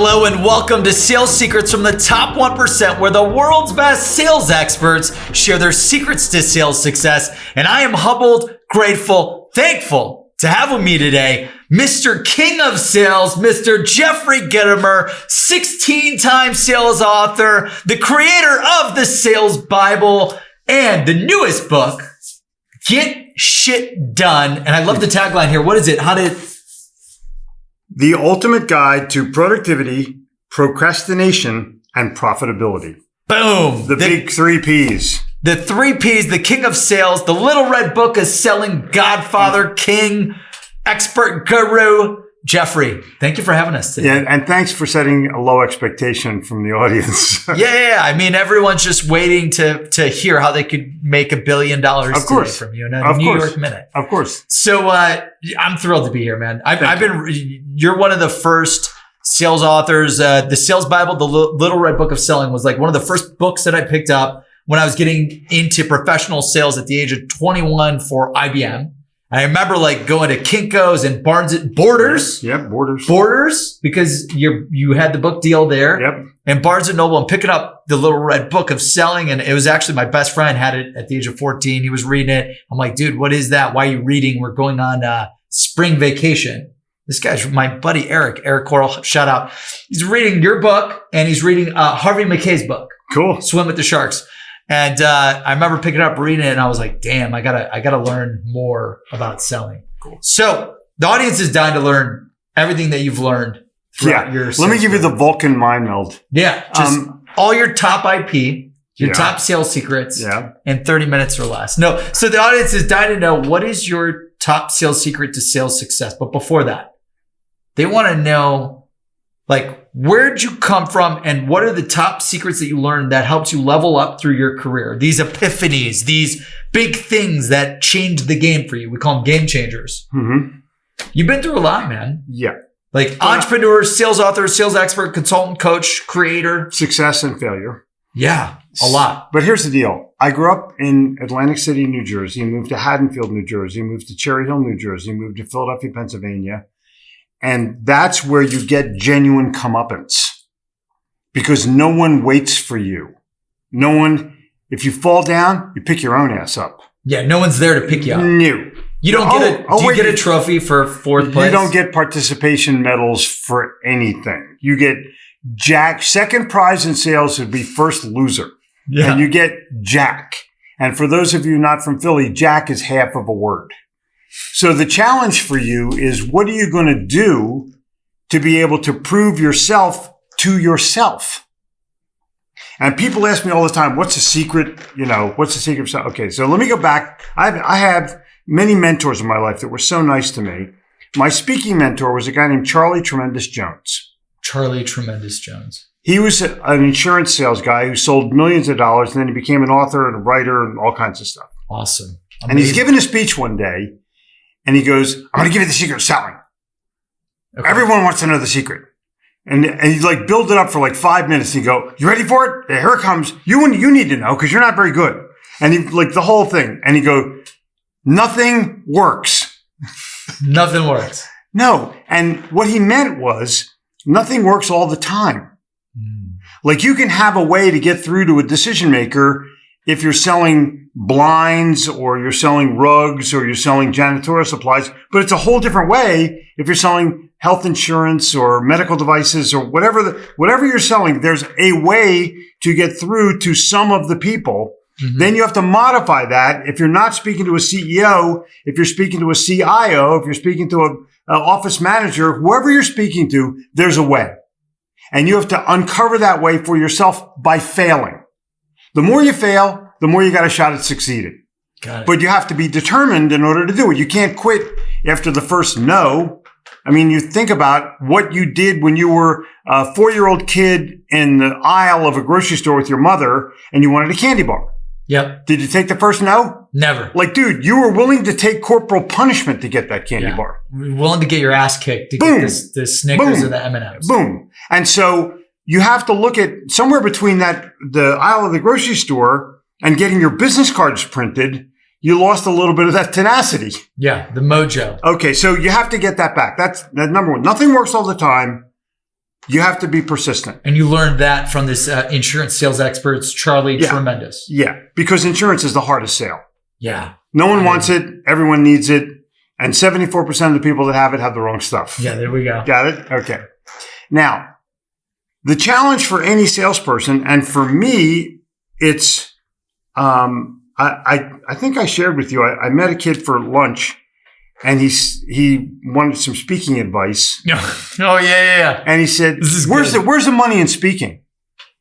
Hello and welcome to Sales Secrets from the Top 1%, where the world's best sales experts share their secrets to sales success. And I am humbled, grateful, thankful to have with me today, Mr. King of Sales, Mr. Jeffery Gitomer, 16-time sales author, the creator of the Sales Bible, and the newest book, Get Shit Done. And I love the tagline here. What is it? The ultimate guide to productivity, procrastination, and profitability. Boom. The big 3 Ps. The 3 Ps, the king of sales, the little red book is selling godfather, king, expert guru, Jeffery. Thank you for having us today. Yeah, and thanks for setting a low expectation from the audience. Yeah. I mean, everyone's just waiting to hear how they could make $1 billion today from you in a New York minute. Of course. So I'm thrilled to be here, man. You're one of the first sales authors. The Sales Bible, the Little Red Book of Selling, was like one of the first books that I picked up when I was getting into professional sales at the age of 21 for IBM. I remember like going to Kinko's and Borders. Yep, Borders. Borders, because you had the book deal there. Yep. And Barnes & Noble, and picking up the Little Red Book of Selling. And it was actually my best friend had it at the age of 14. He was reading it. I'm like, dude, what is that? Why are you reading? We're going on spring vacation. This guy's my buddy, Eric Coral, shout out. He's reading your book and he's reading Harvey McKay's book. Cool. Swim with the Sharks. And I remember picking it up, reading it, and I was like, damn, I gotta learn more about selling. Cool. So the audience is dying to learn everything that you've learned throughout your sales. Let me give you the Vulcan mind meld. Yeah. Just all your top IP, your top sales secrets in 30 minutes or less. No. So the audience is dying to know, what is your top sales secret to sales success? But before that, they want to know, like, where'd you come from and what are the top secrets that you learned that helped you level up through your career? These epiphanies, these big things that changed the game for you. We call them game changers. Mm-hmm. You've been through a lot, man. Yeah. Like entrepreneur, sales author, sales expert, consultant, coach, creator. Success and failure. Yeah, a lot. But here's the deal. I grew up in Atlantic City, New Jersey, moved to Haddonfield, New Jersey, moved to Cherry Hill, New Jersey, moved to Philadelphia, Pennsylvania. And that's where you get genuine comeuppance, because no one waits for you. No one, if you fall down, you pick your own ass up. Yeah, no one's there to pick you up. No. You don't do you get a trophy for fourth place? You don't get participation medals for anything. You get second prize in sales would be first loser. Yeah. And you get Jack. And for those of you not from Philly, Jack is half of a word. So the challenge for you is, what are you going to do to be able to prove yourself to yourself? And people ask me all the time, what's the secret? What's the secret? Okay, so let me go back. I have many mentors in my life that were so nice to me. My speaking mentor was a guy named Charlie Tremendous Jones. Charlie Tremendous Jones. He was an insurance sales guy who sold millions of dollars, and then he became an author and a writer and all kinds of stuff. Awesome. Amazing. And he's giving a speech one day. And he goes, I'm going to give you the secret of selling. Okay. Everyone wants to know the secret. And he like build it up for like 5 minutes. And you go, you ready for it? Yeah, here it comes. You need to know because you're not very good. And he like the whole thing. And he go, nothing works. Nothing works. No. And what he meant was nothing works all the time. Like you can have a way to get through to a decision maker if you're selling blinds or you're selling rugs or you're selling janitorial supplies, but it's a whole different way if you're selling health insurance or medical devices or whatever you're selling. There's a way to get through to some of the people. Mm-hmm. Then you have to modify that. If you're not speaking to a CEO, if you're speaking to a CIO, if you're speaking to an office manager, whoever you're speaking to, there's a way. And you have to uncover that way for yourself by failing. The more you fail, the more you got a shot at succeeding. Got it. But you have to be determined in order to do it. You can't quit after the first no. I mean, you think about what you did when you were a 4-year-old kid in the aisle of a grocery store with your mother and you wanted a candy bar. Yep. Did you take the first no? Never. Like, dude, you were willing to take corporal punishment to get that candy bar. Willing to get your ass kicked to get the Snickers or the M&Ms. Boom. And so you have to look at somewhere between the aisle of the grocery store and getting your business cards printed, you lost a little bit of that tenacity. Yeah, the mojo. Okay, so you have to get that back. That's number one. Nothing works all the time. You have to be persistent. And you learned that from this insurance sales experts, Charlie Tremendous. Yeah, because insurance is the hardest sale. Yeah. No one wants it. Everyone needs it. And 74% of the people that have it have the wrong stuff. Yeah, there we go. Got it? Okay. Now, the challenge for any salesperson, and for me, it's, I think I shared with you, I met a kid for lunch and he wanted some speaking advice. Oh, yeah. And he said, where's the money in speaking?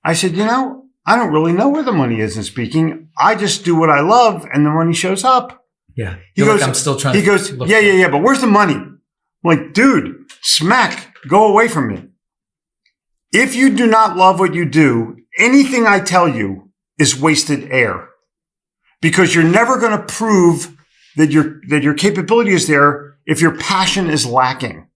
I said, I don't really know where the money is in speaking. I just do what I love and the money shows up. Yeah. He goes, I'm still trying he goes, yeah, but where's the money? I'm like, dude, smack, go away from me. If you do not love what you do, anything I tell you is wasted air, because you're never going to prove that your capability is there if your passion is lacking.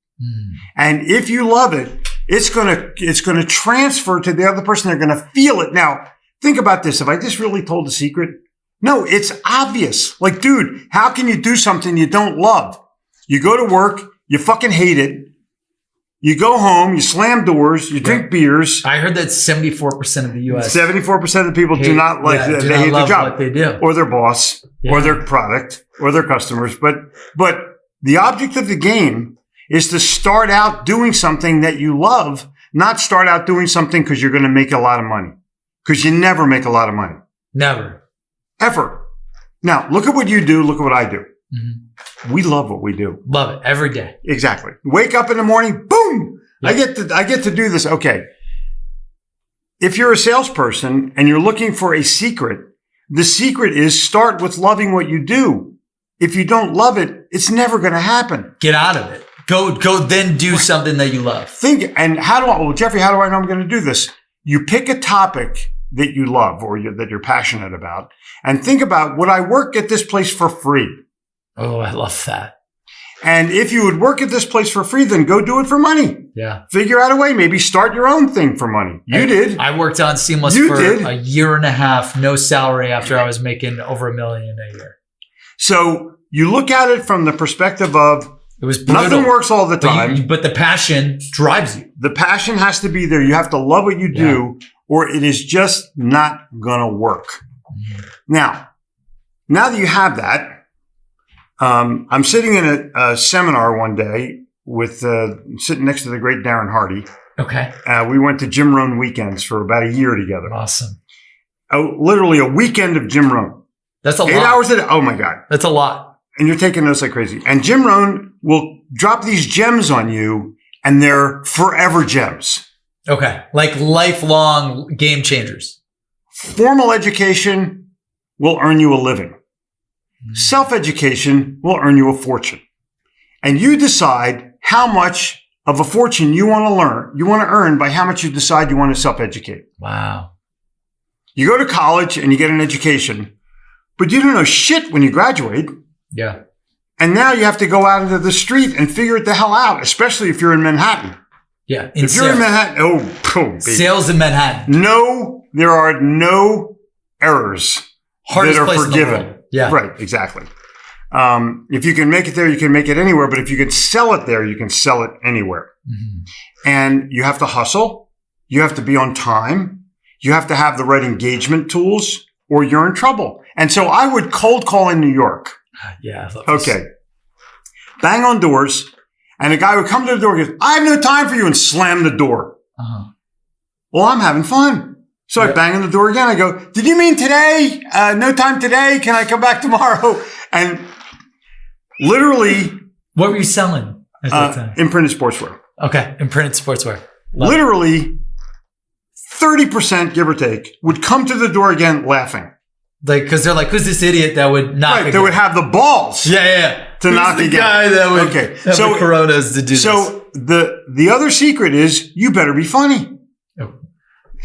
And if you love it, it's going to transfer to the other person. They're going to feel it. Now, think about this. Have I just really told a secret? No, it's obvious. Like, dude, how can you do something you don't love? You go to work, you fucking hate it. You go home, you slam doors, you drink beers. I heard that 74% of the U.S. 74% of the people do not like, they hate their job. What they do. Or their boss, or their product, or their customers. But the object of the game is to start out doing something that you love, not start out doing something because you're going to make a lot of money. Because you never make a lot of money. Never. Ever. Now, look at what you do. Look at what I do. Mm-hmm. We love what we do. Love it every day. Exactly. Wake up in the morning, boom. Yeah. I get to do this. Okay. If you're a salesperson and you're looking for a secret, the secret is start with loving what you do. If you don't love it, it's never going to happen. Get out of it. Go then do something that you love. Jeffrey, how do I know I'm going to do this? You pick a topic that you love or that you're passionate about and think about, would I work at this place for free? Oh, I love that. And if you would work at this place for free, then go do it for money. Yeah. Figure out a way. Maybe start your own thing for money. You did. I worked on Seamless for a year and a half, no salary, after I was making over $1 million a year. So you look at it from the perspective of, it was brutal. Nothing works all the time. But the passion drives you. The passion has to be there. You have to love what you do, or it is just not going to work. Now that you have that, I'm sitting in a seminar one day with sitting next to the great Darren Hardy. Okay. We went to Jim Rohn weekends for about a year together. Awesome. Literally a weekend of Jim Rohn. That's a lot. 8 hours a day. Oh my God. That's a lot. And you're taking notes like crazy. And Jim Rohn will drop these gems on you, and they're forever gems. Okay. Like lifelong game changers. Formal education will earn you a living. Self-education will earn you a fortune. And you decide how much of a fortune you want to earn by how much you decide you want to self-educate. Wow. You go to college and you get an education, but you don't know shit when you graduate. Yeah. And now you have to go out into the street and figure it the hell out, especially if you're in Manhattan. Yeah. If you're in Manhattan, baby. Sales in Manhattan. No, there are no errors Hardest that are place forgiven. in the world. Yeah. Right, exactly. If you can make it there, you can make it anywhere. But if you can sell it there, you can sell it anywhere. Mm-hmm. And you have to hustle. You have to be on time. You have to have the right engagement tools, or you're in trouble. And so I would cold call in New York. Yeah. Okay. Bang on doors. And a guy would come to the door and goes, I have no time for you, and slam the door. Uh-huh. Well, I'm having fun. So I bang on the door again. I go, did you mean today? No time today? Can I come back tomorrow? And literally. What were you selling at that time? Imprinted sportswear. Okay. Imprinted sportswear. Literally 30%, give or take, would come to the door again laughing. Like, because they're like, who's this idiot that would knock again? They would have the balls. Yeah. To knock again. The guy that would have the coronas to do this. So the other secret is you better be funny. Oh.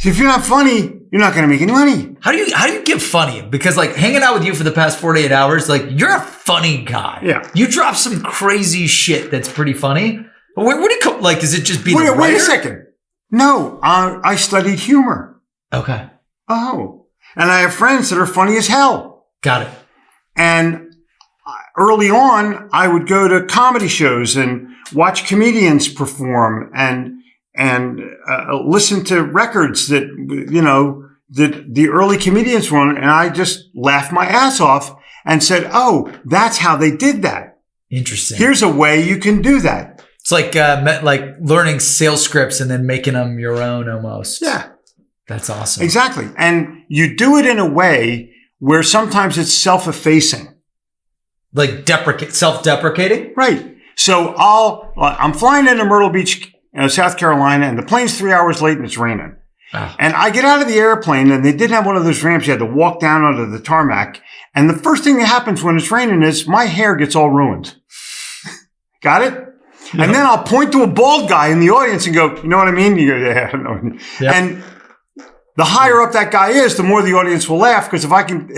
If you're not funny, you're not going to make any money. How do you get funny? Because like hanging out with you for the past 48 hours, like you're a funny guy. Yeah. You drop some crazy shit that's pretty funny. But where do you come? Like, is it just being a writer? Wait a second. No, I studied humor. Okay. Oh. And I have friends that are funny as hell. Got it. And early on, I would go to comedy shows and watch comedians perform and listen to records that, that the early comedians were on, and I just laughed my ass off and said, oh, that's how they did that. Interesting. Here's a way you can do that. It's like learning sales scripts and then making them your own almost. Yeah. That's awesome. Exactly. And you do it in a way where sometimes it's self-effacing. Like self-deprecating? Right. So I'm flying into Myrtle Beach, South Carolina, and the plane's 3 hours late and it's raining. Oh. And I get out of the airplane, and they didn't have one of those ramps. You had to walk down onto the tarmac. And the first thing that happens when it's raining is my hair gets all ruined. Got it? Yep. And then I'll point to a bald guy in the audience and go, you know what I mean? You go, yeah, I know. Yep. And the higher up that guy is, the more the audience will laugh. Because if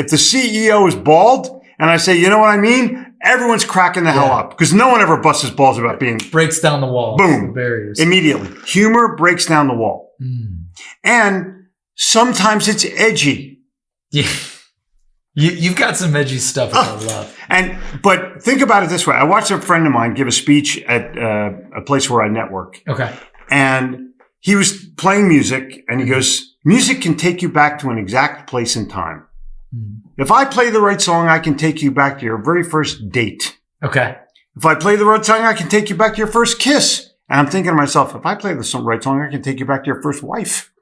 the CEO is bald and I say, you know what I mean? Everyone's cracking the hell up because no one ever busts his balls about being. Breaks down the wall. Boom. The barriers. Immediately. Humor breaks down the wall. And sometimes it's edgy. Yeah. You've got some edgy stuff that I love. But think about it this way. I watched a friend of mine give a speech at a place where I network. Okay. And he was playing music and he goes, music can take you back to an exact place and time. If I play the right song, I can take you back to your very first date. Okay. If I play the right song, I can take you back to your first kiss. And I'm thinking to myself, if I play the right song, I can take you back to your first wife.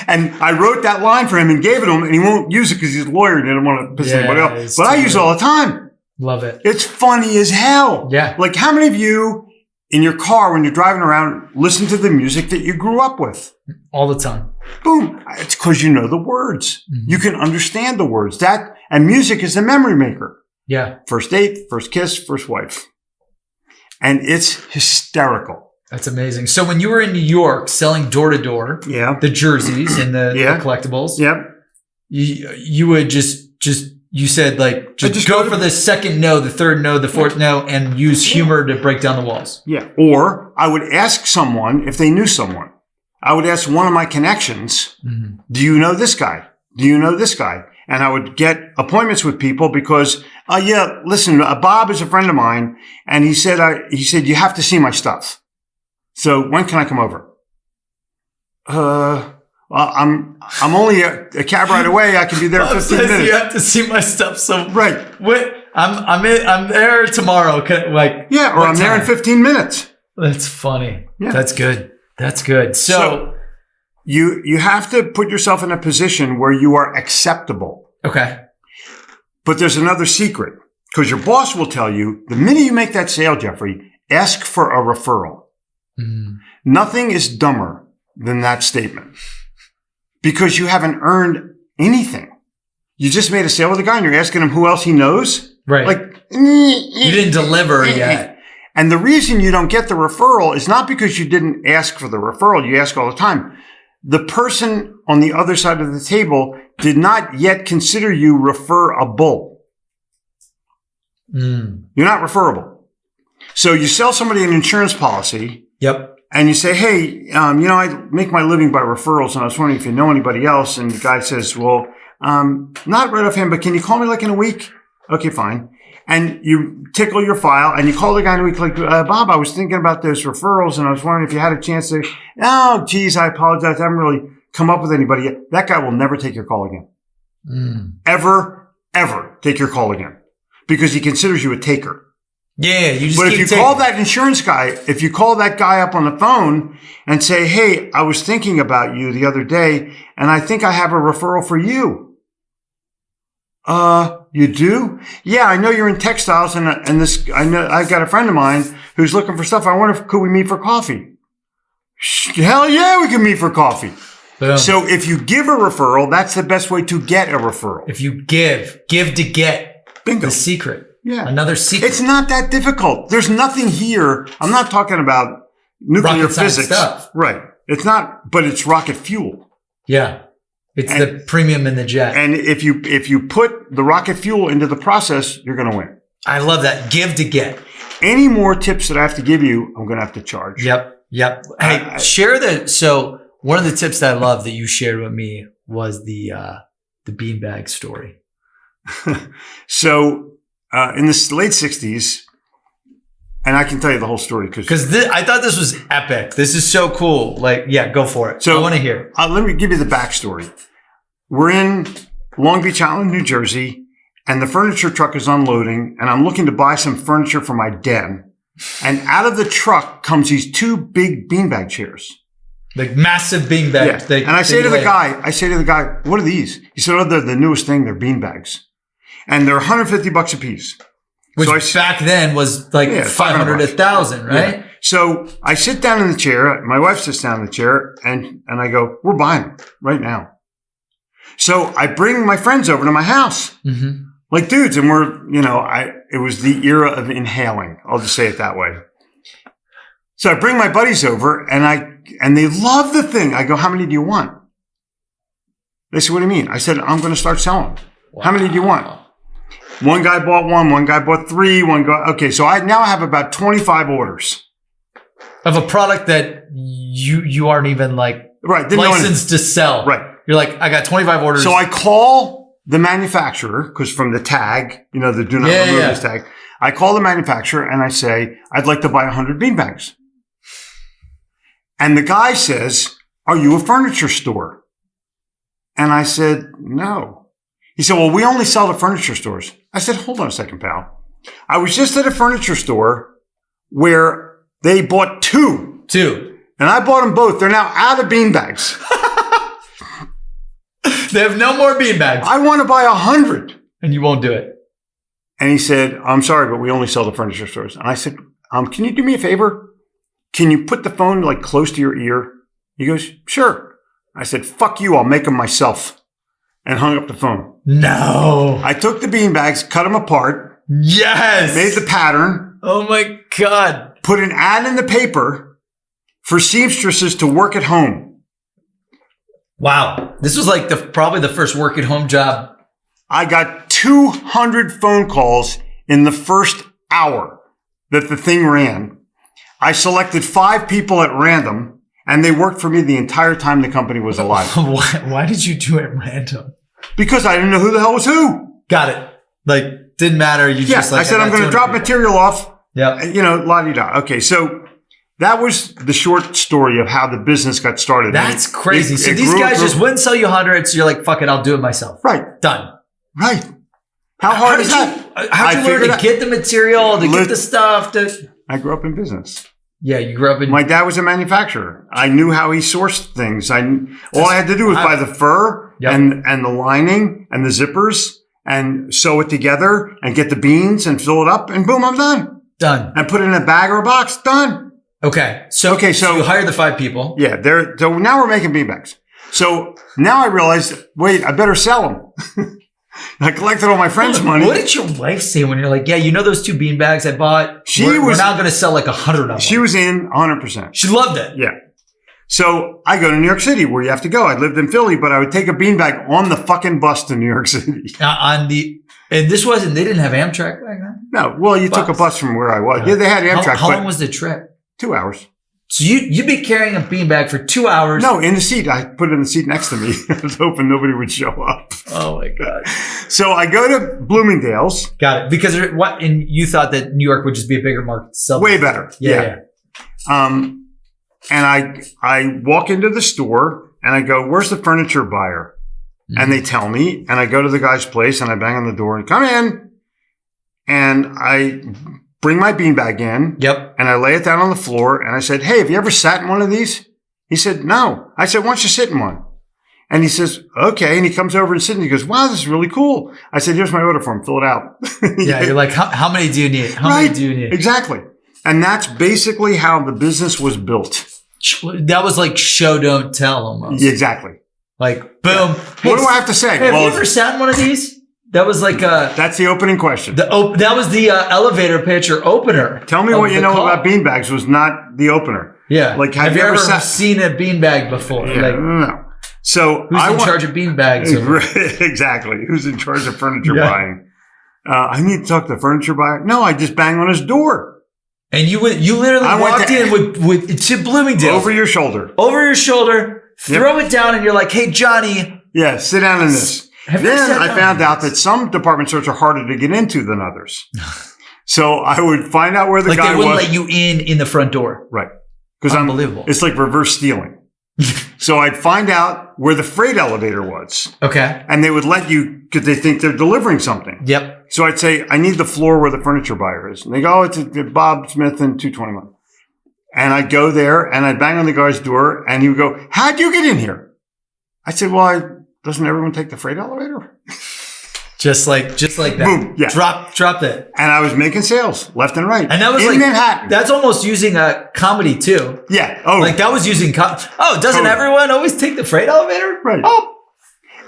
And I wrote that line for him and gave it to him, and he won't use it because he's a lawyer and didn't want to piss anybody off. But I use it all the time. Love it. It's funny as hell. Yeah. Like how many of you in your car when you're driving around listen to the music that you grew up with? All the time. Boom. It's because you know the words. Mm-hmm. You can understand the words. And music is a memory maker. Yeah. First date, first kiss, first wife. And it's hysterical. That's amazing. So when you were in New York selling door to door, the jerseys and the collectibles, you would you said just go for the second no, the third no, the fourth no, and use humor to break down the walls. Yeah. Or I would ask someone if they knew someone. I would ask one of my connections, do you know this guy? Do you know this guy? And I would get appointments with people because, listen, Bob is a friend of mine, and he said, you have to see my stuff. So when can I come over? Well, I'm only a cab ride away. I can be there in 15 minutes. You have to see my stuff. So right. I'm there tomorrow. I'm there in 15 minutes. That's funny. Yeah. That's good. That's good. So you have to put yourself in a position where you are acceptable. Okay. But there's another secret because your boss will tell you the minute you make that sale, Jeffrey, ask for a referral. Nothing is dumber than that statement because you haven't earned anything. You just made a sale with a guy and you're asking him who else he knows. Right. You didn't deliver yet. And the reason you don't get the referral is not because you didn't ask for the referral. You ask all the time. The person on the other side of the table did not yet consider you referable. You're not referable. So you sell somebody an insurance policy. Yep. And you say, hey, I make my living by referrals, and I was wondering if you know anybody else. And the guy says, well, not right offhand, but can you call me in a week? Okay, fine. And you tickle your file, and you call the guy in a week Bob, I was thinking about those referrals, and I was wondering if you had a chance to, oh, geez, I apologize. I haven't really come up with anybody yet. That guy will never take your call again. Ever take your call again because he considers you a taker. Yeah, you just. But if you call that insurance guy, if you call that guy up on the phone and say, hey, I was thinking about you the other day, and I think I have a referral for you. You do? Yeah, I know you're in textiles, and I've got a friend of mine who's looking for stuff. I wonder could we meet for coffee? Hell yeah, we can meet for coffee. Boom. So if you give a referral, that's the best way to get a referral. If you give to get. Bingo. The secret. Yeah. Another secret. It's not that difficult. There's nothing here. I'm not talking about nuclear physics. Stuff. Right. It's not, but it's rocket fuel. Yeah. It's the premium in the jet. And if you put the rocket fuel into the process, you're going to win. I love that. Give to get. Any more tips that I have to give you, I'm going to have to charge. Yep. Hey, so one of the tips that I love that you shared with me was the beanbag story. So, in the late 60s, And I can tell you the whole story because I thought this was epic. This is so cool. Like, yeah, go for it. So I want to hear. Let me give you the backstory. We're in Long Beach Island, New Jersey, and the furniture truck is unloading, and I'm looking to buy some furniture for my den. And out of the truck comes these two big beanbag chairs. Like massive beanbags. Yeah. And I say to the guy, what are these? He said, oh, they're the newest thing. They're beanbags. And they're $150 a piece. Which back then was like 500, 1,000, right? Yeah. So I sit down in the chair. My wife sits down in the chair and I go, we're buying them right now. So I bring my friends over to my house, like dudes. And it was the era of inhaling. I'll just say it that way. So I bring my buddies over and they love the thing. I go, how many do you want? They said, what do you mean? I said, I'm going to start selling. Wow. How many do you want? One guy bought one guy bought three, okay, so I now have about 25 orders. Of a product that you aren't even licensed to sell. Right. You're like, I got 25 orders. So I call the manufacturer, because from the tag, the do not remove this tag, I call the manufacturer and I say, I'd like to buy 100 beanbags. And the guy says, are you a furniture store? And I said, no. He said, well, we only sell to furniture stores. I said, hold on a second, pal. I was just at a furniture store where they bought two. And I bought them both. They're now out of beanbags. They have no more beanbags. I want to buy 100. And you won't do it. And he said, I'm sorry, but we only sell to furniture stores. And I said, can you do me a favor? Can you put the phone like close to your ear? He goes, sure. I said, fuck you. I'll make them myself. And hung up the phone. No. I took the beanbags, cut them apart. Yes. Made the pattern. Oh my God. Put an ad in the paper for seamstresses to work at home. Wow. This was like probably the first work at home job. I got 200 phone calls in the first hour that the thing ran. I selected 5 people at random. And they worked for me the entire time the company was alive. Why did you do it random? Because I didn't know who the hell was who. Got it. Like, didn't matter. You just like. I said, I'm going to drop material off. Yeah. La-di-da. Okay, so that was the short story of how the business got started. That's crazy. So these guys just wouldn't sell you hundreds. So you're like, fuck it, I'll do it myself. Right. Done. Right. How hard is that? How'd you learn to get the material, to get the stuff? I grew up in business. Yeah, you grew up in... My dad was a manufacturer. I knew how he sourced things. All I had to do was buy the fur and the lining and the zippers and sew it together and get the beans and fill it up and boom, I'm done. Done. And put it in a bag or a box. Done. Okay. So you hired the 5 people. Yeah. So now we're making beanbags. So now I realized, wait, I better sell them. I collected all my friends' money. What did your wife say when you're like, yeah, those 2 beanbags I bought? We're now going to sell like 100 of them. She was in 100%. She loved it. Yeah. So I go to New York City where you have to go. I lived in Philly, but I would take a beanbag on the fucking bus to New York City. And this wasn't, they didn't have Amtrak back then? No. Well, you took a bus from where I was. Yeah, they had Amtrak. How long was the trip? 2 hours. So you'd be carrying a beanbag for 2 hours? No, in the seat. I put it in the seat next to me. I was hoping nobody would show up. Oh my God. So I go to Bloomingdales. Got it. Because and you thought that New York would just be a bigger market to sell. Way better. Yeah. And I walk into the store and I go, where's the furniture buyer? Mm-hmm. And they tell me, and I go to the guy's place and I bang on the door and come in. And I bring my beanbag in. Yep. And I lay it down on the floor and I said, hey, have you ever sat in one of these? He said, no. I said, why don't you sit in one? And he says, okay. And he comes over and sits and he goes, wow, this is really cool. I said, here's my order form. Fill it out. Yeah. You're like, how many do you need? How many do you need? Exactly. And that's basically how the business was built. That was like show, don't tell almost. Exactly. Like, boom. Yeah. Hey, what do I have to say? Hey, have you ever sat in one of these? That was like that's the opening question. That was the elevator pitch or opener. Tell me what you know about beanbags was not the opener. Yeah. Like, have you ever seen a beanbag before? Yeah, like, no. So who's in charge of beanbags? Exactly. Who's in charge of furniture buying? I need to talk to the furniture buyer. No, I just bang on his door. And you literally walked in with to Bloomingdales. Over your shoulder. Throw it down, and you're like, hey, Johnny. Yeah, sit down in this. Then I found out that some department stores are harder to get into than others. So I would find out where the like guy they wouldn't was. let you in the front door. Right. Because Unbelievable. it's like reverse stealing. So I'd find out where the freight elevator was. Okay. And they would let you because they think they're delivering something. Yep. So I'd say, I need the floor where the furniture buyer is. And they go, oh, it's Bob Smith and 221. And I'd go there and I'd bang on the guy's door and he would go, how'd you get in here? I said, well, doesn't everyone take the freight elevator? Just like that. Boom. Yeah. Drop that. And I was making sales left and right. And that was in Manhattan. That's almost using a comedy too. Yeah. Oh, like that was using, doesn't totally. everyone always take the freight elevator? Right. Oh.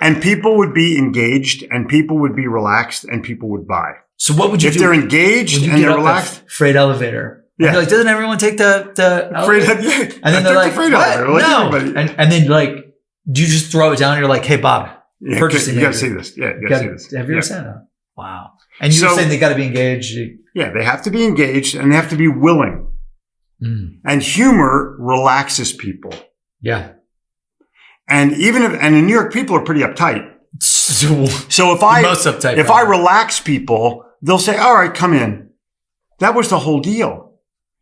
And people would be engaged and people would be relaxed and people would buy. So what would you do? If they're engaged and they're relaxed? Freight elevator. Yeah. Like, doesn't everyone take the freight elevator? elevator? And then they're like, freight elevator, like no. everybody. And then like, do you just throw it down and you're like, hey, Bob, Yeah, purchasing you got to see this. Yeah, you got to see this. Have you ever seen that? Wow. And you were saying they got to be engaged. Yeah, they have to be engaged and they have to be willing. Mm. And humor relaxes people. Yeah. And and in New York, people are pretty uptight. So if I I relax people, they'll say, all right, come in. That was the whole deal.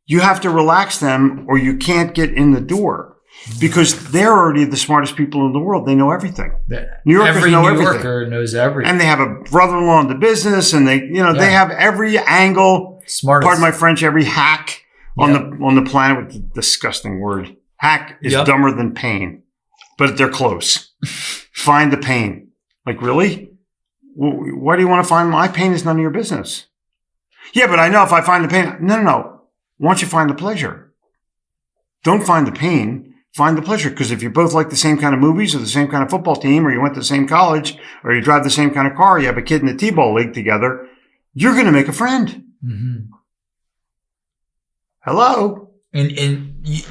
You have to relax them or you can't get in the door. Because they're already the smartest people in the world. They know everything. New Yorkers Every know New everything. Yorker knows everything. And they have a brother-in-law in the business and they have every angle. Smartest. Pardon my French, every hack on the planet with the disgusting word. Hack is dumber than pain. But they're close. Find the pain. Like, really? Why do you want to find my pain? Is none of your business. Yeah, but I know if I find the pain. No. Why don't you find the pleasure? Don't find the pain. Find the pleasure. Because if you both like the same kind of movies or the same kind of football team or you went to the same college or you drive the same kind of car, you have a kid in the T-ball league together, you're going to make a friend. Mm-hmm. Hello?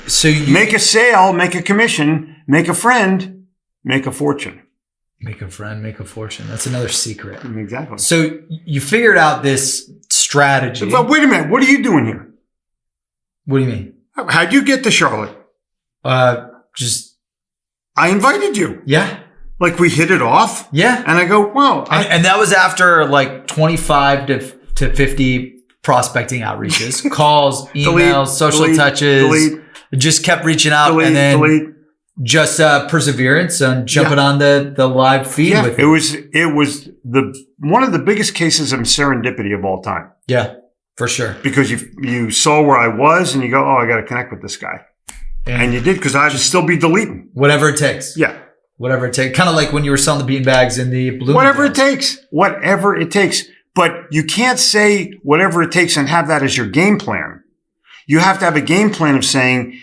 So you make a sale, make a commission, make a friend, make a fortune. Make a friend, make a fortune. That's another secret. Exactly. So you figured out this strategy. But wait a minute. What are you doing here? What do you mean? How'd you get to Charlotte? Just I invited you. Yeah. Like we hit it off. Yeah. And I go, wow. And that was after like 25 to 50 prospecting outreaches, calls, emails, social touches. Just kept reaching out and then just perseverance and jumping on the live feed with it. It was one of the biggest cases of serendipity of all time. Yeah, for sure. Because you saw where I was and you go, oh, I got to connect with this guy. And you did because I'd still be deleting. Whatever it takes. Yeah. Whatever it takes. Kind of like when you were selling the beanbags in the Bloomingdales. Whatever it takes. Whatever it takes. But you can't say whatever it takes and have that as your game plan. You have to have a game plan of saying,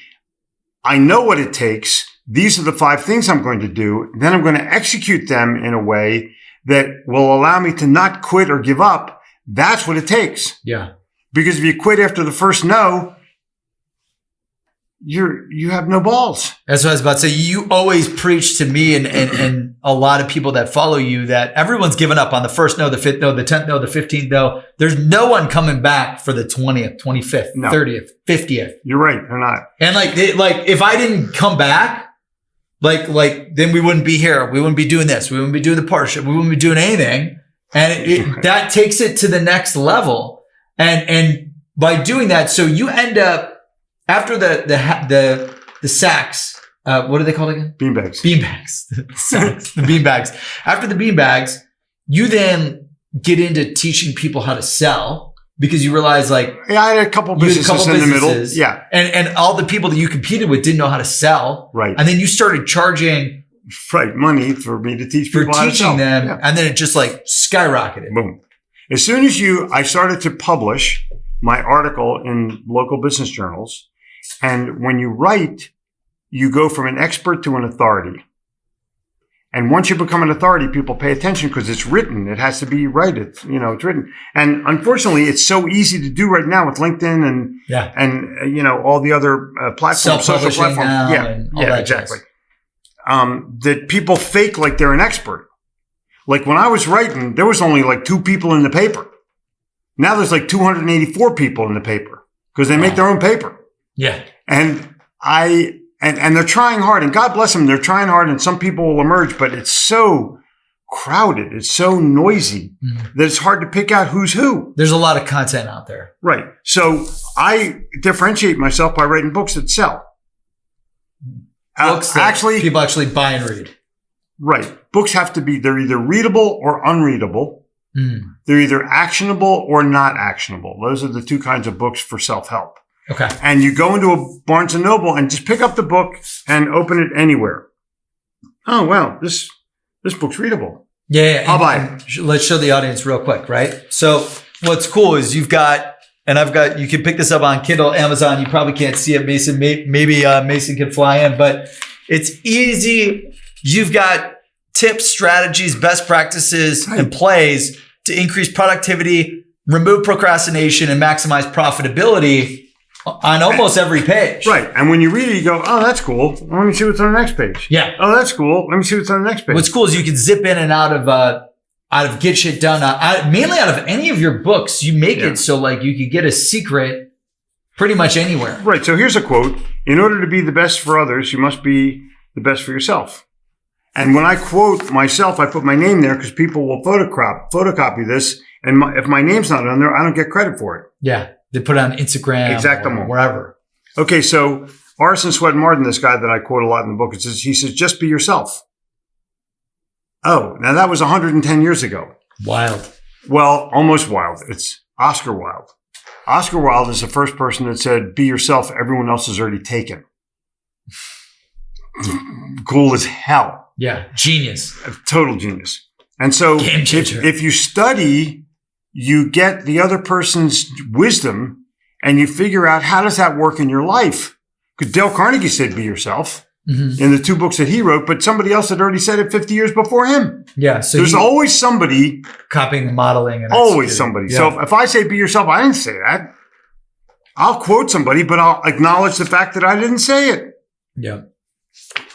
I know what it takes. These are the 5 things I'm going to do. Then I'm going to execute them in a way that will allow me to not quit or give up. That's what it takes. Yeah. Because if you quit after the first no, you have no balls. That's what I was about to say. You always preach to me and a lot of people that follow you that everyone's given up on the first no, the 5th no, the 10th no, the 15th no. There's no one coming back for the 20th, 25th, 30th, 50th. You're right. They're not. And like if I didn't come back, like then we wouldn't be here. We wouldn't be doing this. We wouldn't be doing the partnership. We wouldn't be doing anything. And that takes it to the next level. And by doing that, so you end up after the sacks, what are they called again? Beanbags. The sacks, the beanbags. After the beanbags, you then get into teaching people how to sell because you realize I had a couple businesses in the middle. Yeah. And all the people that you competed with didn't know how to sell. Right. And then you started charging money for me to teach people how to sell. them. Yeah. And then it just skyrocketed. Boom. As soon as I started to publish my article in local business journals. And when you write, you go from an expert to an authority. And once you become an authority, people pay attention because it's written. It has to be right. It's written. And unfortunately, it's so easy to do right now with LinkedIn and all the other platforms, social platforms. Yeah, exactly. That people fake like they're an expert. Like when I was writing, there was only 2 people in the paper. Now there's 284 people in the paper because they make their own paper. Yeah. And they're trying hard, and God bless them, they're trying hard, and some people will emerge, but it's so crowded. It's so noisy that it's hard to pick out who's who. There's a lot of content out there. Right. So I differentiate myself by writing books that sell. Books that people actually buy and read. Right. Books have to be, they're either readable or unreadable. They're either actionable or not actionable. Those are the two kinds of books for self-help. Okay. And you go into a Barnes & Noble and just pick up the book and open it anywhere. Oh, wow. This book's readable. Yeah. I'll buy it. Let's show the audience real quick, right? So what's cool is you can pick this up on Kindle, Amazon. You probably can't see it, Mason. Maybe Mason can fly in, but it's easy. You've got tips, strategies, best practices, and plays to increase productivity, remove procrastination, and maximize profitability on almost every page. Right. And when you read it, you go, oh, that's cool. Let me see what's on the next page. Yeah. Oh, that's cool. Let me see what's on the next page. What's cool is you can zip in and out of Get Shit Done, mainly out of any of your books. You make it so like you could get a secret pretty much anywhere. Right. So here's a quote. In order to be the best for others, you must be the best for yourself. And when I quote myself, I put my name there because people will photocopy this. And if my name's not on there, I don't get credit for it. Yeah. They put it on Instagram or wherever. Okay. So Arson Sweat Martin, this guy that I quote a lot in the book, he says, just be yourself. Oh, now that was 110 years ago. Wild. Well, almost wild. It's Oscar Wilde. Oscar Wilde is the first person that said, be yourself. Everyone else is already taken. Cool as hell. Yeah. Genius. Total genius. And so if you study, you get the other person's wisdom and you figure out how does that work in your life? Because Dale Carnegie said, be yourself. In the two books that he wrote, but somebody else had already said it 50 years before him. Yeah. So there's always somebody copying the modeling. And always somebody. Yeah. So if I say be yourself, I didn't say that. I'll quote somebody, but I'll acknowledge the fact that I didn't say it. Yeah.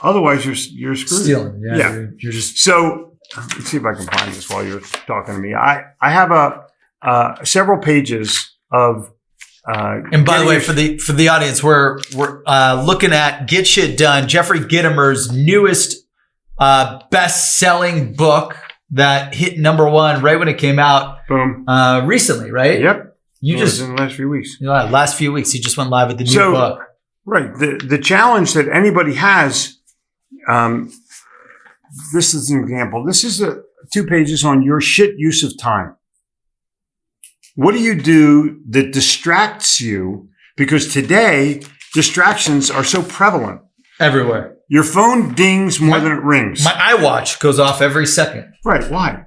Otherwise, you're screwed. Stealing. Yeah. You're just. So let's see if I can find this while you're talking to me. I have several pages of. And by the way, for the audience, we're looking at Get Shit Done, Jeffrey Gitomer's newest best-selling book that hit #1 right when it came out. Boom. Recently, right? Yep. It was in the last few weeks. Last few weeks, he just went live with the new book. Right. The challenge that anybody has. This is an example. This is 2 pages on your shit use of time. What do you do that distracts you? Because today, distractions are so prevalent. Everywhere. Your phone dings more than it rings. My iWatch goes off every second. Right. Why?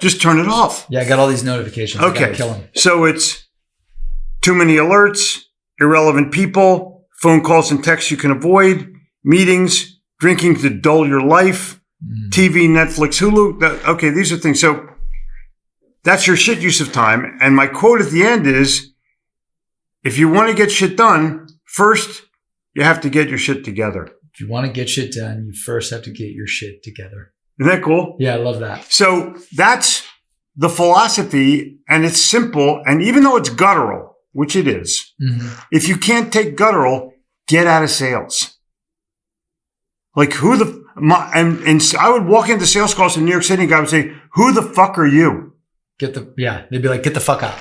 Just turn it off. Yeah, I got all these notifications. Okay. I gotta kill them. So it's too many alerts, irrelevant people, phone calls and texts you can avoid, meetings, drinking to dull your life, TV, Netflix, Hulu. Okay, these are things. So that's your shit use of time. And my quote at the end is, if you want to get shit done, first, you have to get your shit together. If you want to get shit done, you first have to get your shit together. Isn't that cool? Yeah, I love that. So that's the philosophy, and it's simple. And even though it's guttural, which it is, if you can't take guttural, get out of sales. Like and I would walk into sales calls in New York City, and a guy would say, who the fuck are you? They'd be like, get the fuck out.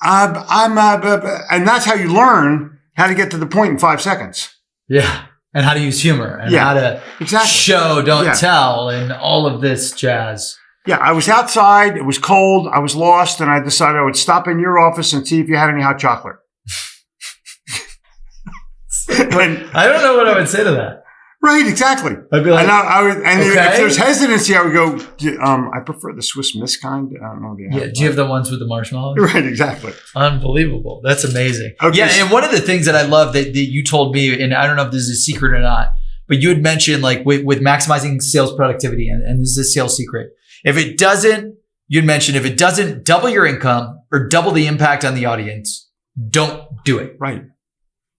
And that's how you learn how to get to the point in 5 seconds. Yeah. And how to use humor and how to show, don't tell, and all of this jazz. Yeah. I was outside. It was cold. I was lost. And I decided I would stop in your office and see if you had any hot chocolate. I don't know what I would say to that. Right, exactly. I'd be like, if there's hesitancy, I would go, I prefer the Swiss Miss kind. I don't know. Do you have the ones with the marshmallows? Right, exactly. Unbelievable. That's amazing. Okay. Yeah, and one of the things that I love that you told me, and I don't know if this is a secret or not, but you had mentioned like with maximizing sales productivity, and this is a sales secret. You'd mentioned if it doesn't double your income or double the impact on the audience, don't do it. Right.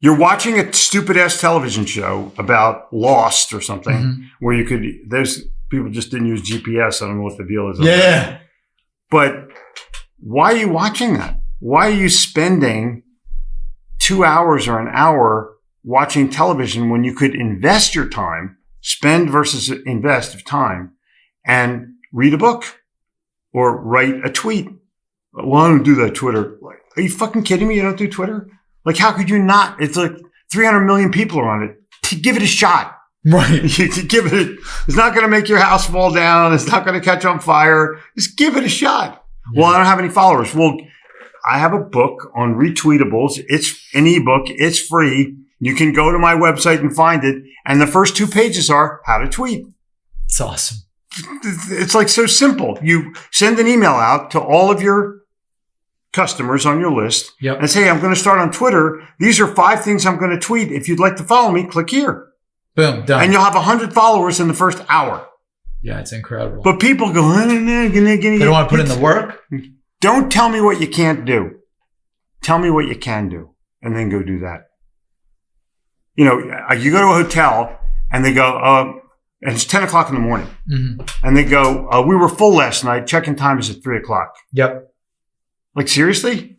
You're watching a stupid ass television show about Lost or something where there's people just didn't use GPS. I don't know what the deal is. Yeah. But why are you watching that? Why are you spending 2 hours or an hour watching television when you could invest your time, spend versus invest of time, and read a book or write a tweet. Well, I don't do that Twitter. Like, are you fucking kidding me? You don't do Twitter? Like, how could you not? It's like 300 million people are on it. Give it a shot. Right. Give it. It's not going to make your house fall down. It's not going to catch on fire. Just give it a shot. Yeah. Well, I don't have any followers. Well, I have a book on retweetables. It's an ebook. It's free. You can go to my website and find it. And the first 2 pages are how to tweet. It's awesome. It's like so simple. You send an email out to all of your customers on your list and say, I'm going to start on Twitter. These are 5 things I'm going to tweet. If you'd like to follow me, click here. Boom, done. And you'll have 100 followers in the first hour. Yeah, it's incredible. But people go, they don't want to put in the work? Don't tell me what you can't do. Tell me what you can do, and then go do that. You know, you go to a hotel, and they go, and it's 10 o'clock in the morning. Mm-hmm. And they go, we were full last night. Check-in time is at 3 o'clock. Yep. Like, seriously?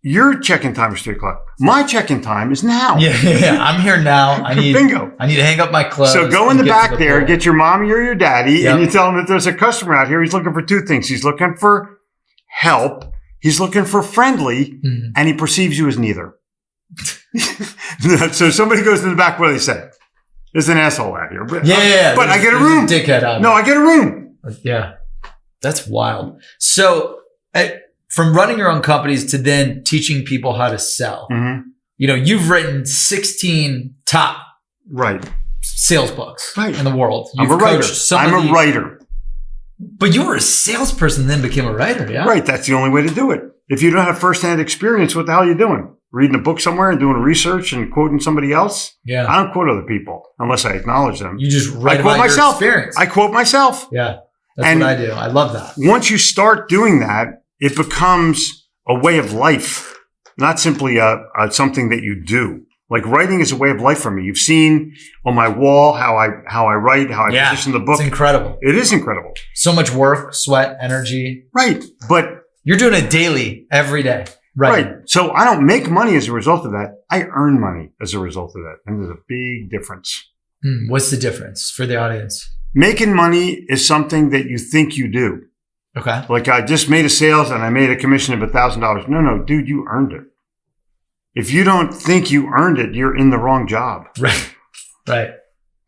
Your check-in time is 3 o'clock. My check-in time is now. Yeah. I'm here now. Bingo. I need to hang up my clothes. So go in the back there, get your mommy or your daddy, and you tell them that there's a customer out here. He's looking for 2 things. He's looking for help. He's looking for friendly, and he perceives you as neither. So somebody goes in the back. What do they say? There's an asshole out here. But I get a room. Dickhead out. No, I get a room. Yeah. That's wild. So from running your own companies to then teaching people how to sell, you know, you've written 16 top sales books in the world. I'm a writer. I'm a writer. But you were a salesperson, then became a writer, yeah? Right. That's the only way to do it. If you don't have firsthand experience, what the hell are you doing? Reading a book somewhere and doing research and quoting somebody else? Yeah. I don't quote other people unless I acknowledge them. You just write about your experience. I quote myself. Yeah. That's what I do. I love that. Once you start doing that, it becomes a way of life, not simply something that you do. Like writing is a way of life for me. You've seen on my wall how I write, how I position the book. It's incredible. It is incredible. So much work, sweat, energy. Right. But you're doing it daily, every day. Right. So I don't make money as a result of that. I earn money as a result of that. And there's a big difference. What's the difference for the audience? Making money is something that you think you do. Okay. Like I just made a sales and I made a commission of $1,000. No, dude, you earned it. If you don't think you earned it, you're in the wrong job. Right.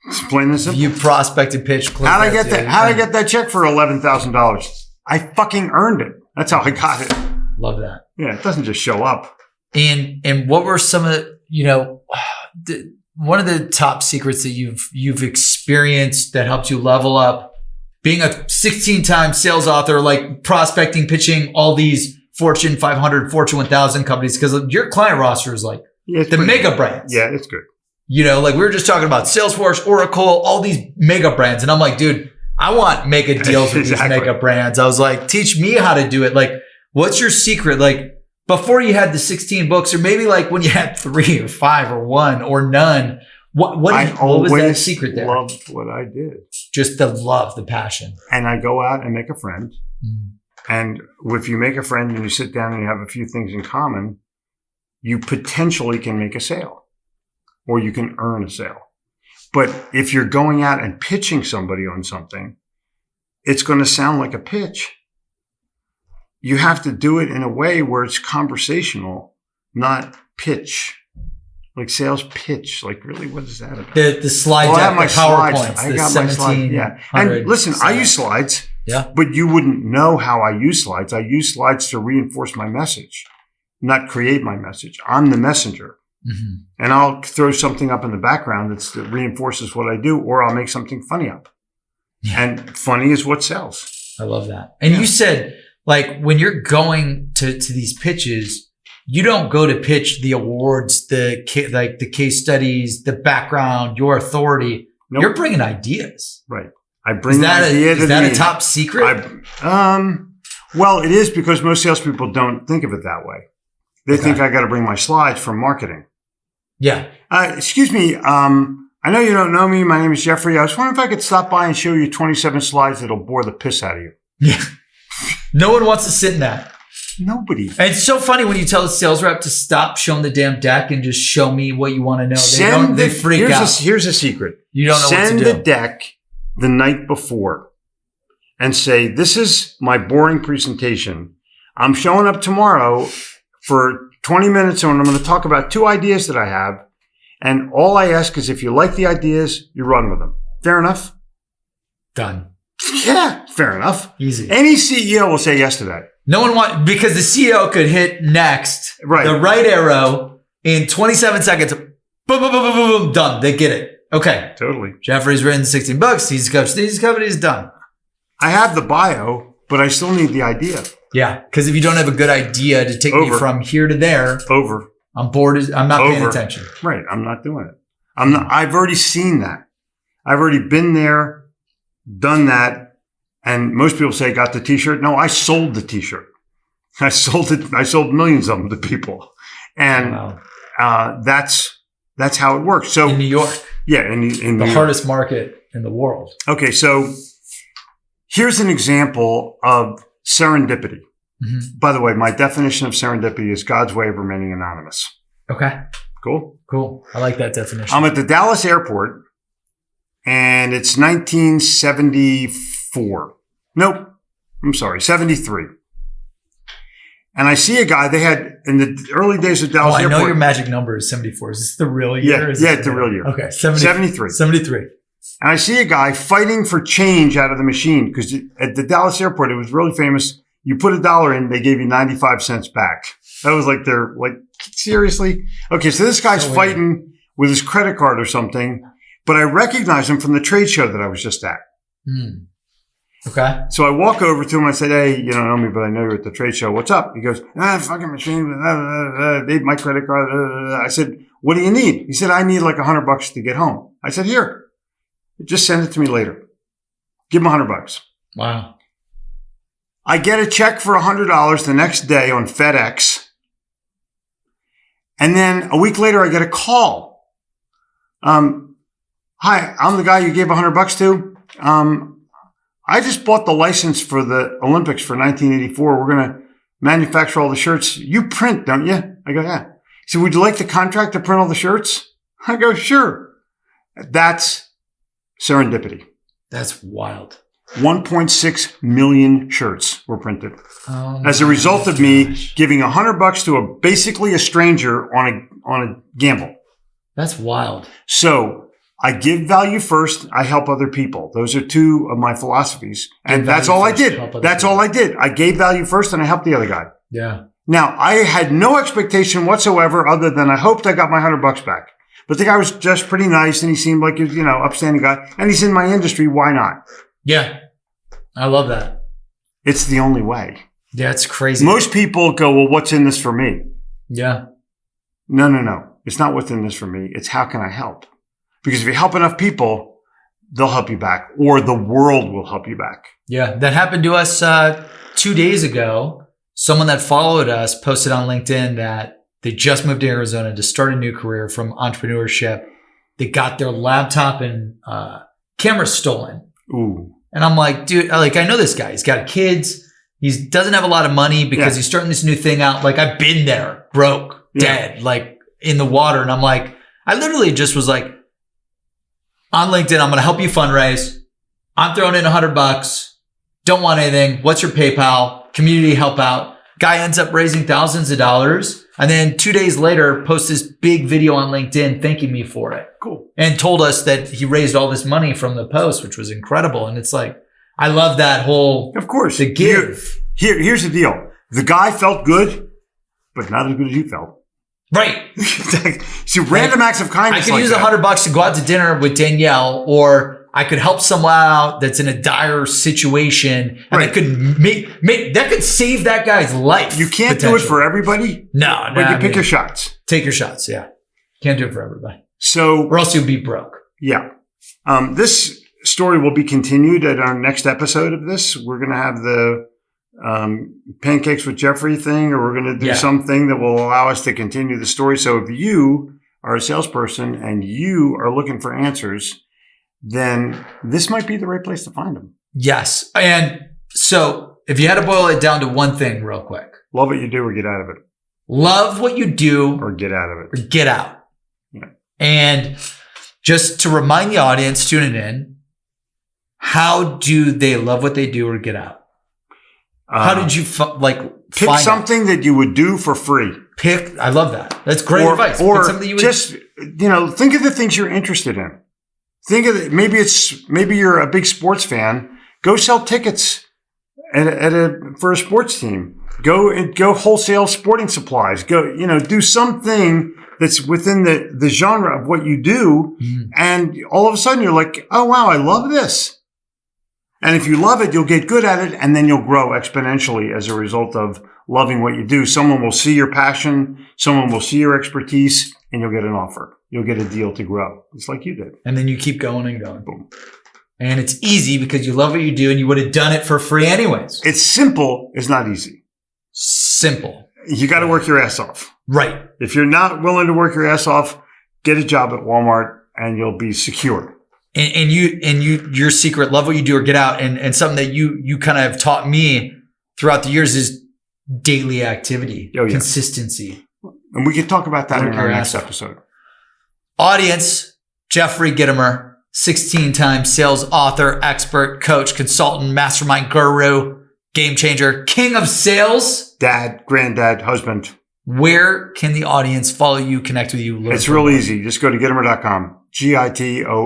It's plain and simple. You prospected pitch. How'd I get that? How'd I get that check for $11,000? I fucking earned it. That's how I got it. Love that. Yeah, it doesn't just show up. And what were some of the, one of the top secrets that you've experienced that helped you level up, being a 16-time sales author, like prospecting, pitching all these Fortune 500, Fortune 1000 companies, because your client roster is like the mega brands. Yeah, it's good. You know, like we were just talking about Salesforce, Oracle, all these mega brands. And I'm like, dude, I want mega deals with these mega brands. I was like, teach me how to do it. Like, what's your secret? Like before you had the 16 books, or maybe like when you had 3 or 5 or 1 or none, what was that secret there? I loved what I did. Just the love, the passion. And I go out and make a friend. And if you make a friend and you sit down and you have a few things in common, you potentially can make a sale or you can earn a sale. But if you're going out and pitching somebody on something, it's going to sound like a pitch. You have to do it in a way where it's conversational, not pitch. Like sales pitch. Like really, what is that about? The slide deck, the PowerPoints, I got my slides. Yeah. And listen, I use slides. Yeah. But you wouldn't know how I use slides. I use slides to reinforce my message, not create my message. I'm the messenger. And I'll throw something up in the background that reinforces what I do, or I'll make something funny up. Yeah. And funny is what sells. I love that. And you said, like, when you're going to these pitches, you don't go to pitch the awards, the case studies, the background, your authority. Nope. You're bringing ideas. Right. I bring an idea to the Is that a top secret? Well, it is, because most salespeople don't think of it that way. They think I got to bring my slides from marketing. Yeah. Excuse me. I know you don't know me. My name is Jeffery. I was wondering if I could stop by and show you 27 slides that'll bore the piss out of you. Yeah. No one wants to sit in that. Nobody. And it's so funny when you tell the sales rep to stop showing the damn deck and just show me what you want to know. They freak out. Here's a secret. You don't know what to do. Send the deck the night before and say, this is my boring presentation. I'm showing up tomorrow for 20 minutes and I'm going to talk about 2 ideas that I have. And all I ask is if you like the ideas, you run with them. Fair enough? Done. Yeah, fair enough. Easy. Any CEO will say yes to that. No one because the CEO could hit next, Right. the right arrow in 27 seconds. Boom, boom, boom, boom, boom, boom, done. They get it. Okay. Totally. Jeffery's written 16 books. He's coached these companies. Done. I have the bio, but I still need the idea. Yeah. Because if you don't have a good idea to take me from here to there, I'm bored. I'm not paying attention. Right. I'm not doing it. I've already seen that. I've already been there, done that. And most people say, got the t-shirt. No, I sold the t-shirt. I sold it. I sold millions of them to people. And that's how it works. So in New York. Yeah. In the hardest market in the world. Okay. So here's an example of serendipity. Mm-hmm. By the way, my definition of serendipity is God's way of remaining anonymous. Okay. Cool. I like that definition. I'm at the Dallas airport and it's 1974. Nope. I'm sorry. 73. And I see a guy they had in the early days of Dallas airport. I know your magic number is 74. Is this the real year? Yeah, it's the real year. Okay. 73. 73. And I see a guy fighting for change out of the machine because at the Dallas airport, it was really famous. You put $1 in, they gave you 95 cents back. That was like seriously? Okay, so this guy's fighting with his credit card or something, but I recognize him from the trade show that I was just at. Mm. Okay. So I walk over to him. I said, hey, you don't know me, but I know you're at the trade show. What's up? He goes, fucking machine. They my credit card. I said, what do you need? He said, I need like $100 to get home. I said, here, just send it to me later. Give him $100. Wow. I get a check for $100 the next day on FedEx. And then a week later, I get a call. Hi, I'm the guy you gave $100 to. I just bought the license for the Olympics for 1984. We're going to manufacture all the shirts. You print, don't you? I go, yeah. He said, would you like the contract to print all the shirts? I go, sure. That's serendipity. That's wild. 1.6 million shirts were printed as a result of me giving $100 to basically a stranger on a gamble. That's wild. So I give value first. I help other people. Those are 2 of my philosophies. And that's all I did. That's all I did. I gave value first and I helped the other guy. Yeah. Now I had no expectation whatsoever other than I hoped I got my $100 back. But the guy was just pretty nice and he seemed like he was, upstanding guy. And he's in my industry. Why not? Yeah. I love that. It's the only way. Yeah, it's crazy. Most people go, well, what's in this for me? Yeah. No. It's not what's in this for me. It's how can I help? Because if you help enough people, they'll help you back or the world will help you back. Yeah. That happened to us 2 days ago. Someone that followed us posted on LinkedIn that they just moved to Arizona to start a new career from entrepreneurship. They got their laptop and camera stolen. Ooh. And I'm like, dude, I know this guy. He's got kids. He doesn't have a lot of money because he's starting this new thing out. Like, I've been there, broke, dead, like in the water. And I'm like, I literally just was like, on LinkedIn, I'm going to help you fundraise. I'm throwing in $100. Don't want anything. What's your PayPal? Community help out. Guy ends up raising thousands of dollars. And then 2 days later, posts this big video on LinkedIn thanking me for it. Cool. And told us that he raised all this money from the post, which was incredible. And it's like, I love that whole, of course, the give. Here's the deal. The guy felt good, but not as good as you felt. Right. See, random acts of kindness. I could use $100 to go out to dinner with Danielle, or I could help someone out that's in a dire situation, and that could that could save that guy's life. You can't do it for everybody. No, but you pick your shots. Take your shots. Yeah, can't do it for everybody. So, or else you'll be broke. Yeah. This story will be continued at our next episode of this. We're going to have the pancakes with Jeffery thing, or we're going to do something that will allow us to continue the story. So if you are a salesperson and you are looking for answers, then this might be the right place to find them. Yes. And so if you had to boil it down to one thing real quick. Love what you do or get out of it. Love what you do. Or get out of it. Or get out. Yeah. And just to remind the audience tuning in, How do they love what they do or get out? How did you pick something that you would do for free? I love that. That's great advice. Or just, think of the things you're interested in. Think of it. Maybe you're a big sports fan. Go sell tickets for a sports team. Go wholesale sporting supplies. Do something that's within the genre of what you do. Mm-hmm. And all of a sudden you're like, oh, wow, I love this. And if you love it, you'll get good at it, and then you'll grow exponentially as a result of loving what you do. Someone will see your passion, someone will see your expertise, and you'll get an offer. You'll get a deal to grow, just like you did. And then you keep going and going. Boom. And it's easy because you love what you do, and you would have done it for free anyways. It's simple. It's not easy. Simple. You got to work your ass off. Right. If you're not willing to work your ass off, get a job at Walmart, and you'll be secure. And your secret, love what you do or get out. And something that you kind of have taught me throughout the years is daily activity, consistency. And we can talk about that in our next episode. Audience, Jeffery Gitomer, 16-time sales author, expert, coach, consultant, mastermind guru, game changer, king of sales. Dad, granddad, husband. Where can the audience follow you, connect with you? It's real easy. Just go to Gitomer.com. Gitomer.com.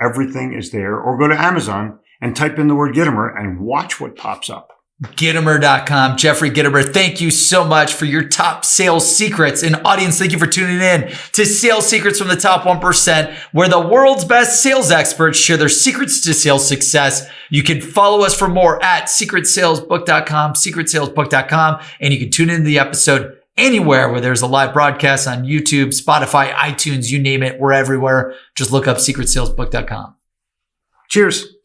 Everything is there. Or go to Amazon and type in the word Gitomer and watch what pops up. Gitomer.com. Jeffery Gitomer, thank you so much for your top sales secrets. And audience, thank you for tuning in to Sales Secrets from the Top 1%, where the world's best sales experts share their secrets to sales success. You can follow us for more at secretsalesbook.com, secretsalesbook.com, and you can tune into the episode anywhere where there's a live broadcast on YouTube, Spotify, iTunes, you name it. We're everywhere. Just look up secretsalesbook.com. Cheers.